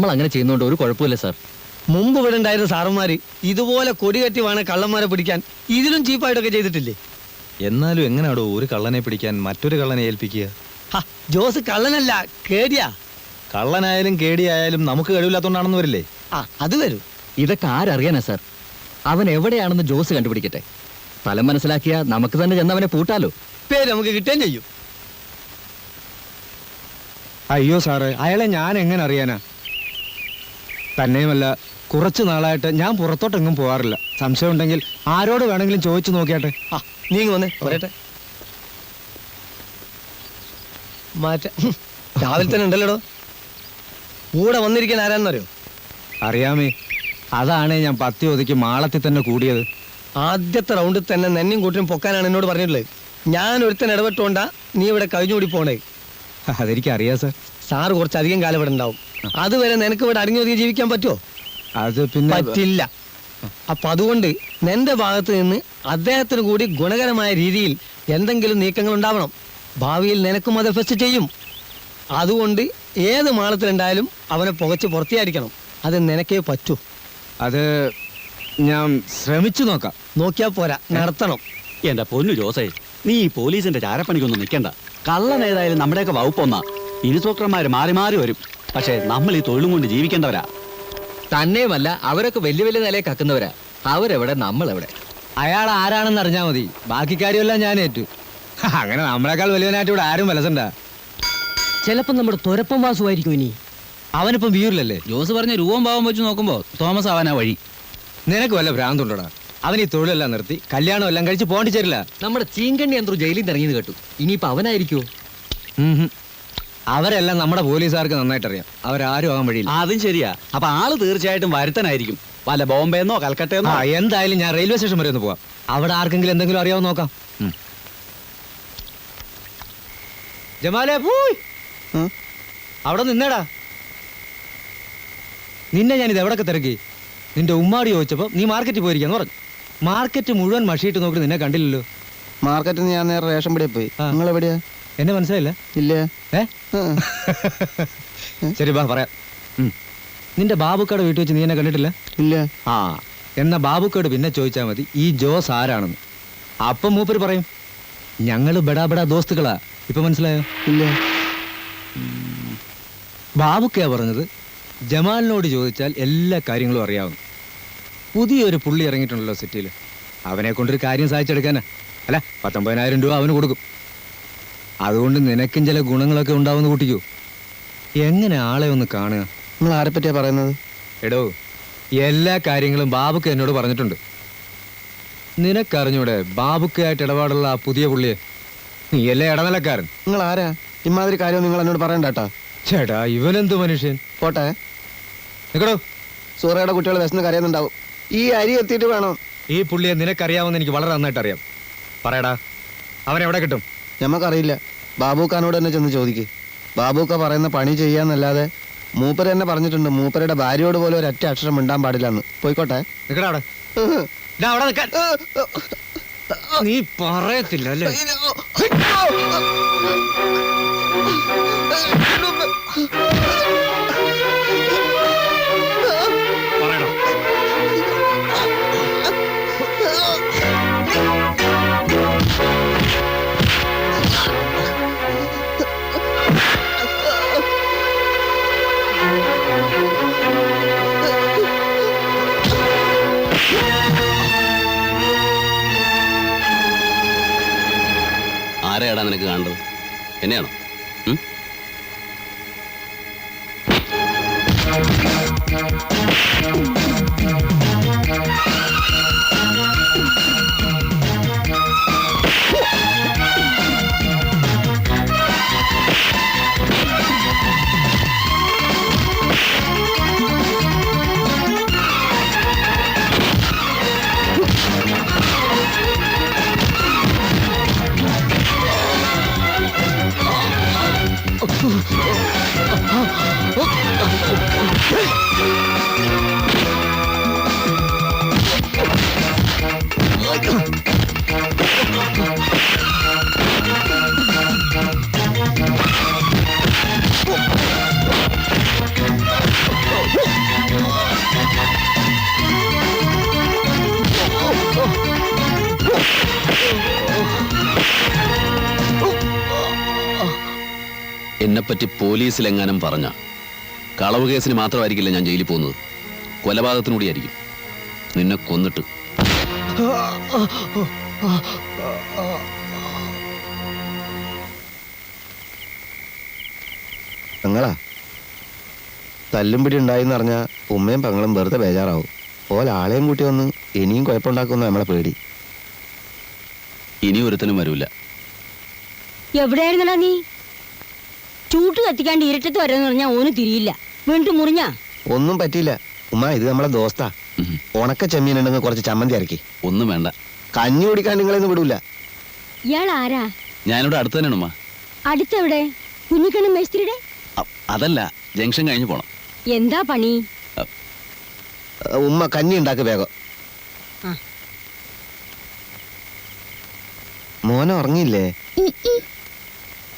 നമ്മൾ അങ്ങനെ ചെയ്യുന്നതുകൊണ്ട് ഒരു കുഴപ്പമില്ല സാർ. മുമ്പ് ഇവിടെ ഉണ്ടായിരുന്ന സാറന്മാര് ഇതുപോലെ കൊടികെട്ടി വേണം കള്ളന്മാരെ പിടിക്കാൻ ഇതിലും ചീപ്പായിട്ടൊക്കെ ചെയ്തിട്ടില്ലേ? എന്നാലും എങ്ങനെയാടോ ഒരു കള്ളനെ പിടിക്കാൻ മറ്റൊരു കള്ളനെ ഏൽപ്പിക്കുക? ജോസ് കള്ളനല്ല, കേടിയാ. കള്ളനായാലും കേടിയായാലും നമുക്ക് കഴിവില്ലാത്തോണ്ടാണെന്ന് വരില്ലേ? അത് വരും. ഇതൊക്കെ ആരറിയാനാ സാർ? അവൻ എവിടെയാണെന്ന് ജോസ് കണ്ടുപിടിക്കട്ടെ. സ്ഥലം മനസ്സിലാക്കിയാ നമുക്ക് തന്നെ ചെന്നവനെ പൂട്ടാലോ. പേര് നമുക്ക് കിട്ടുകയും ചെയ്യും. അയ്യോ സാറേ, അയാളെ ഞാൻ എങ്ങനെ അറിയാനാ? തന്നെയുമല്ല, കുറച്ചു നാളായിട്ട് ഞാൻ പുറത്തോട്ടെങ്ങും പോകാറില്ല. സംശയം ഉണ്ടെങ്കിൽ ആരോട് വേണമെങ്കിലും ചോദിച്ചു നോക്കിയാട്ടെ. നീങ്ങി വന്നേ പറയട്ടെ. രാവിലെ തന്നെ ഉണ്ടല്ലോടോ. കൂടെ വന്നിരിക്കാൻ ആരാന്നറിയോ? അറിയാമേ, അതാണ് ഞാൻ പത്തി ഒതുക്കി മാളത്തിൽ തന്നെ കൂടിയത്. ആദ്യത്തെ റൗണ്ടിൽ തന്നെ നെന്നും കൂട്ടിനും പൊക്കാനാണ് എന്നോട് പറഞ്ഞിട്ടുള്ളത്. ഞാൻ ഒരുത്തൻ ഇടപെട്ടോണ്ടാ നീ ഇവിടെ കഴിഞ്ഞുകൂടി പോണേ. അതെനിക്കറിയാം സാർ. സാറ് കുറച്ചധികം കാലം ഇവിടെ ഉണ്ടാവും. അതുവരെ നിനക്ക് ഇവിടെ അടങ്ങി ഒതുങ്ങി ജീവിക്കാൻ പറ്റുമോ? അത് പിന്നെ പറ്റില്ല. അപ്പൊ അതുകൊണ്ട് നിന്റെ ഭാഗത്ത് നിന്ന് അദ്ദേഹത്തിന് കൂടി ഗുണകരമായ രീതിയിൽ എന്തെങ്കിലും നീക്കങ്ങൾ ഉണ്ടാവണം. ഭാവിയിൽ നിനക്കും അത് എഫക്ട് ചെയ്യും. അതുകൊണ്ട് ഏത് മാളത്തിലുണ്ടായാലും അവനെ പുകച്ച് പുറത്തിയായിരിക്കണം. അത് നിനക്കേ പറ്റൂ. അത് ഞാൻ ശ്രമിച്ചു നോക്കാം. നോക്കിയാ പോരാ, നടത്തണം. എന്റെ പൊന്നു ജോസേ, നീ ഈ പോലീസിന്റെ ചാരപ്പണിക്കൊന്നും നിൽക്കണ്ട. കള്ളൻ ഏതായാലും നമ്മുടെയൊക്കെ വകുപ്പൊന്നാ. ഇൻസ്പെക്ടർമാര് മാറി മാറി വരും. പക്ഷെ നമ്മൾ ഈ തൊഴിലും കൊണ്ട് ജീവിക്കേണ്ടവരാ. തന്നെയുമല്ല, അവരൊക്കെ വലിയ വലിയ നിലയെ കക്കുന്നവരാ. അവരെവിടെ, നമ്മളെവിടെ? അയാൾ ആരാണെന്ന് അറിഞ്ഞാൽ മതി. ബാക്കി കാര്യമെല്ലാം ഞാൻ ഏറ്റു. അങ്ങനെ നമ്മളെക്കാൾ വലിയവനായിട്ട് ഇവിടെ ആരും വലസണ്ട. ചിലപ്പോ നമ്മുടെ തുരപ്പം വാസുമായിരിക്കും. ഇനി അവനിപ്പം വീറിലല്ലേ? ജോസ് പറഞ്ഞ രൂപം ഭാവം വെച്ച് നോക്കുമ്പോ തോമസ് ആവാനാ വഴി. നിനക്ക് വല്ല ഭ്രാന്തുണ്ടോടാ? അവൻ ഈ തൊഴിലെല്ലാം നിർത്തി കല്യാണം എല്ലാം കഴിച്ച് പോണ്ടിച്ചേരില്ല. നമ്മുടെ ചീങ്കണ്ണി എന്തോ ജയിലിൽ ഇറങ്ങിയത് കേട്ടു. ഇനിയിപ്പോ അവനായിരിക്കുമോ? അവരെല്ലാം നമ്മുടെ പോലീസുകാർക്ക് നന്നായിട്ട് അറിയാം. അവരാരും ആകാൻ വഴിയില്ല. അതും ശരിയാ. അപ്പൊ ആള് തീർച്ചയായിട്ടും വരുത്തനായിരിക്കും. വല്ല ബോംബെന്നോ കൽക്കട്ടയെന്നോ. എന്തായാലും ഞാൻ റെയിൽവേ സ്റ്റേഷൻ വരെ ഒന്ന് പോവാം. അവിടെ ആർക്കെങ്കിലും എന്തെങ്കിലും അറിയാവോ നോക്കാം. ജമാലേ, പോയി അവിടെ നിന്നേടാ. നിന്നെ ഞാനിത് എവിടൊക്കെ തിരക്കി. നിന്റെ ഉമ്മാടി ചോദിച്ചപ്പോ നീ മാർക്കറ്റിൽ പോയിരിക്കാന്ന് പറഞ്ഞു. മാർക്കറ്റ് മുഴുവൻ മഷിയിട്ട് നോക്കി നിന്നെ കണ്ടില്ലല്ലോ. മാർക്കറ്റിൽ ഞാൻ നേരെ റേഷൻ പിടിയെ പോയി. നിങ്ങൾ എവിടെയാ? എന്നെ മനസ്സിലായില്ല? ഇല്ല. ശരി, ബാ പറയാം. നിന്റെ ബാബുക്കയുടെ വീട്ടിൽ വെച്ച് നീ എന്നെ കണ്ടിട്ടില്ല? ഇല്ല. എന്നാ ബാബുക്കയോട് പിന്നെ ചോദിച്ചാൽ മതി ഈ ജോസ് ആരാണെന്ന്. അപ്പം മൂപ്പര് പറയും ഞങ്ങള് ബെടാ ബെടാ ദോസ്തുക്കളാ. ഇപ്പൊ മനസ്സിലായോ? ഇല്ല. ബാബുക്കയാ പറഞ്ഞത് ജമാലിനോട് ചോദിച്ചാൽ എല്ലാ കാര്യങ്ങളും അറിയാവുന്നു. പുതിയൊരു പുള്ളി ഇറങ്ങിയിട്ടുണ്ടല്ലോ സിറ്റിയിൽ. അവനെ കൊണ്ടൊരു കാര്യം സാധിച്ചെടുക്കാനാ. അല്ല, 19,000 രൂപ അവന് കൊടുക്കും. അതുകൊണ്ട് നിനക്കും ചില ഗുണങ്ങളൊക്കെ ഉണ്ടാവുന്ന കൂട്ടിക്കോ. എങ്ങനെ ആളെ ഒന്ന് കാണുക. നിങ്ങൾ ആരെ പറ്റിയാ പറയുന്നത്? എടോ, എല്ലാ കാര്യങ്ങളും ബാബുക്ക എന്നോട് പറഞ്ഞിട്ടുണ്ട്. നിനക്കറിഞ്ഞൂടെ ബാബുക്കയായിട്ട് ഇടപാടുള്ള ആ പുതിയ പുള്ളിയെ? നീയല്ലേ ഇടനിലക്കാരൻ. നിങ്ങൾ ആരാ? ഇമാതിരി കാര്യം നിങ്ങൾ എന്നോട് പറയണ്ടാട്ടാ. ചേട്ടാ, ഇവനെന്ത് മനുഷ്യൻ. പോട്ടെ. നിക്കടോ. സൂറയുടെ കുട്ടികൾ വിശന്ന് കരയുന്നുണ്ടാവും. ഈ അരി എത്തിയിട്ട് വേണം. ഈ പുള്ളിയെ നിനക്കറിയാമെന്ന് എനിക്ക് വളരെ നന്നായിട്ട് അറിയാം. പറയടാ, അവനെവിടെ കിട്ടും? ഞമ്മക്കറിയില്ല. ബാബുക്കാനോട് തന്നെ ചെന്ന് ചോദിക്ക്. ബാബുക്ക പറയുന്ന പണി ചെയ്യാന്നല്ലാതെ മൂപ്പര് തന്നെ പറഞ്ഞിട്ടുണ്ട് മൂപ്പരുടെ ഭാര്യയോട് പോലും ഒരൊറ്റ അക്ഷരം മിണ്ടാൻ പാടില്ലെന്ന്. പോയിക്കോട്ടെ. നിക്കടാ അവിടെ. അവിടെ നിൽക്കാൻ. നീ പറയത്തില്ല അല്ലേ? പറയടാ. ആരെയാടാ നിനക്ക് കാണേണ്ടത്? എന്നെയാണോ? എന്നെപ്പറ്റി പോലീസിലെങ്ങാനും പറഞ്ഞ കളവ് കേസിന് മാത്രമായിരിക്കില്ല ഞാൻ ജയിലിൽ പോകുന്നത്, കൊലപാതകത്തിനൂടിയായിരിക്കും. നിന്നെ കൊന്നിട്ട്. പെങ്ങളാ, തല്ലുംപിടി ഉണ്ടായിന്ന് പറഞ്ഞാ ഉമ്മയും പെങ്ങളും വെറുതെ ബേജാറാവും. പോലെ ആളെയും കൂട്ടി വന്ന് ഇനിയും കുഴപ്പമുണ്ടാക്കുന്ന നമ്മളെ പേടി. ഇനി ഒരുത്തനും വരൂല. എവിടെയായിരുന്നടാ നീ? ചൂട്ട് കത്തിക്കാണ്ട് ഇരട്ടത്ത് വരാന്ന് പറഞ്ഞാ ഓന് തിരിയില്ല. വീണ്ടും മുറിഞ്ഞാ ഒന്നും പറ്റിയില്ല ഉമ്മ, ഇത് നമ്മളെ ദോസ്താ. ഉം. ഉണക്ക ചെമ്മീൻ ഉണ്ടെങ്കിൽ കുറച്ച് ചമ്മന്തി ഇറക്കി. ഒന്നും വേണ്ട, കഞ്ഞി കുടിക്കാൻ നിങ്ങളെയൊന്നും വിടൂല. ഇയാൾ ആരാ? ഞാനിവിടെ അടുത്ത് തന്നെയാണ് ഉമ്മ. അടുത്തെവിടെ? കുഞ്ഞിക്കണ്ണ മേസ്ത്രിയുടെ? അതല്ല, ജംഗ്ഷൻ കഴിഞ്ഞ് പോണം. എന്താ പണി? ഉമ്മ കഞ്ഞി ഉണ്ടാക്ക് വേഗം. ആ. മോനെ ഉറങ്ങിയില്ലേ?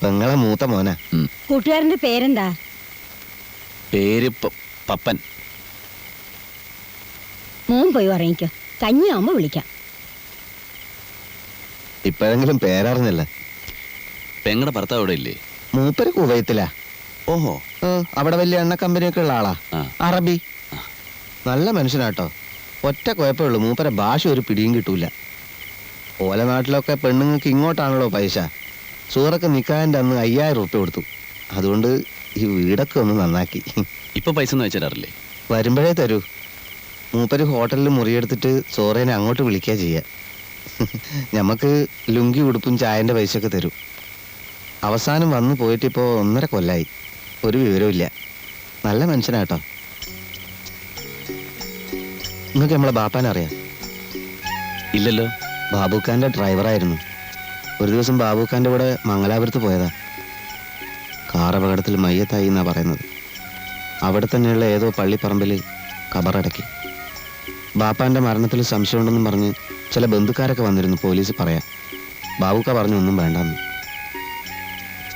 പെങ്ങളെ മൂത്ത മോനാ. കൂട്ടുകാരന്റെ പേരെന്താ? പേര് പപ്പൻ. മോൻ പോയി ഉറങ്ങിക്കോ, കഞ്ഞിയാവുമ്പോ വിളിക്കാം. ഇപ്പോഴെങ്കിലും പേരറിഞ്ഞല്ല. പെങ്ങളുടെ ഭർത്താവ് ഇവിടെ ഇല്ലേ? മൂപ്പര് കുവൈത്തിലാ. ഓഹോ. അവിടെ വലിയ എണ്ണ കമ്പനിയൊക്കെ ഉള്ള ആളാ. ആ. അറബി. നല്ല മനുഷ്യനാട്ടോ. ഒറ്റ കുഴപ്പമുള്ളൂ, മൂപ്പരെ ഭാഷ ഒരു പിടിയും കിട്ടൂല. ഓല നാട്ടിലൊക്കെ പെണ്ണുങ്ങൾക്ക് ഇങ്ങോട്ടാണല്ലോ പൈസ. സൂറക്ക് നിക്കാൻ്റെ അന്ന് 5000 റുപ്യ കൊടുത്തു. അതുകൊണ്ട് ഈ വീടൊക്കെ ഒന്ന് നന്നാക്കി. ഇപ്പൊ പൈസ ഒന്നും വെച്ചിടാറില്ലേ? വരുമ്പോഴേ തരൂ. മൂപ്പര് ഹോട്ടലിൽ മുറിയെടുത്തിട്ട് സോറേനെ അങ്ങോട്ട് വിളിക്കുക ചെയ്യുക. ഞമ്മക്ക് ലുങ്കി ഉടുപ്പും ചായൻ്റെ പൈസയൊക്കെ തരും. അവസാനം വന്നു പോയിട്ടിപ്പോൾ 1.5 കൊല്ലായി. ഒരു വിവരമില്ല. നല്ല മനുഷ്യനാട്ടോ. നിങ്ങൾക്ക് നമ്മളെ ബാപ്പാനെ അറിയാം? ഇല്ലല്ലോ. ബാബുഖാന്റെ ഡ്രൈവറായിരുന്നു. ഒരു ദിവസം ബാബുഖാന്റെ കൂടെ മംഗലാപുരത്ത് പോയതാ. കാർ അപകടത്തിൽ മയ്യത്തായി എന്നാ പറയുന്നത്. അവിടെ തന്നെയുള്ള ഏതോ പള്ളിപ്പറമ്പിൽ കബറടക്കി. ബാപ്പാന്റെ മരണത്തിൽ സംശയമുണ്ടെന്നും പറഞ്ഞ് ചില ബന്ധുക്കാരൊക്കെ വന്നിരുന്നു പോലീസ് പറയാൻ. ബാബുക്ക പറഞ്ഞു ഒന്നും വേണ്ടെന്ന്.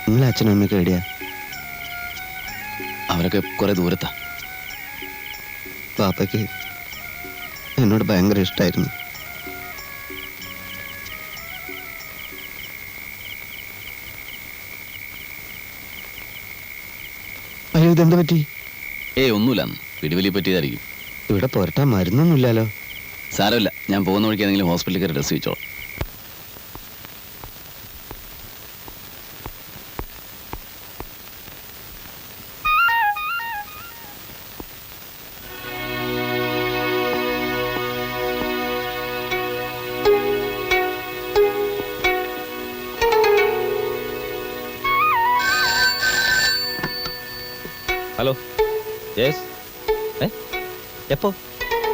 നിങ്ങളെ അച്ഛനും അമ്മയൊക്കെ എവിടെയാ? അവരൊക്കെ കുറെ ദൂരത്താ. ബാപ്പയ്ക്ക് എന്നോട് ഭയങ്കര ഇഷ്ടമായിരുന്നു. അയ്യോ, ഇതെന്ത് പറ്റി? ഒന്നുമില്ല, പിടിവലി പറ്റിയതായിരിക്കും. ഇവിടെ പുരട്ടാൻ മരുന്നൊന്നുമില്ലല്ലോ. സാരമില്ല, ഞാൻ പോകുന്ന വഴിക്ക് ഏതെങ്കിലും ഹോസ്പിറ്റലിൽ കയറി ഡ്രസ് വെച്ചോളാം. ഹലോ. യെസ്. എപ്പോ?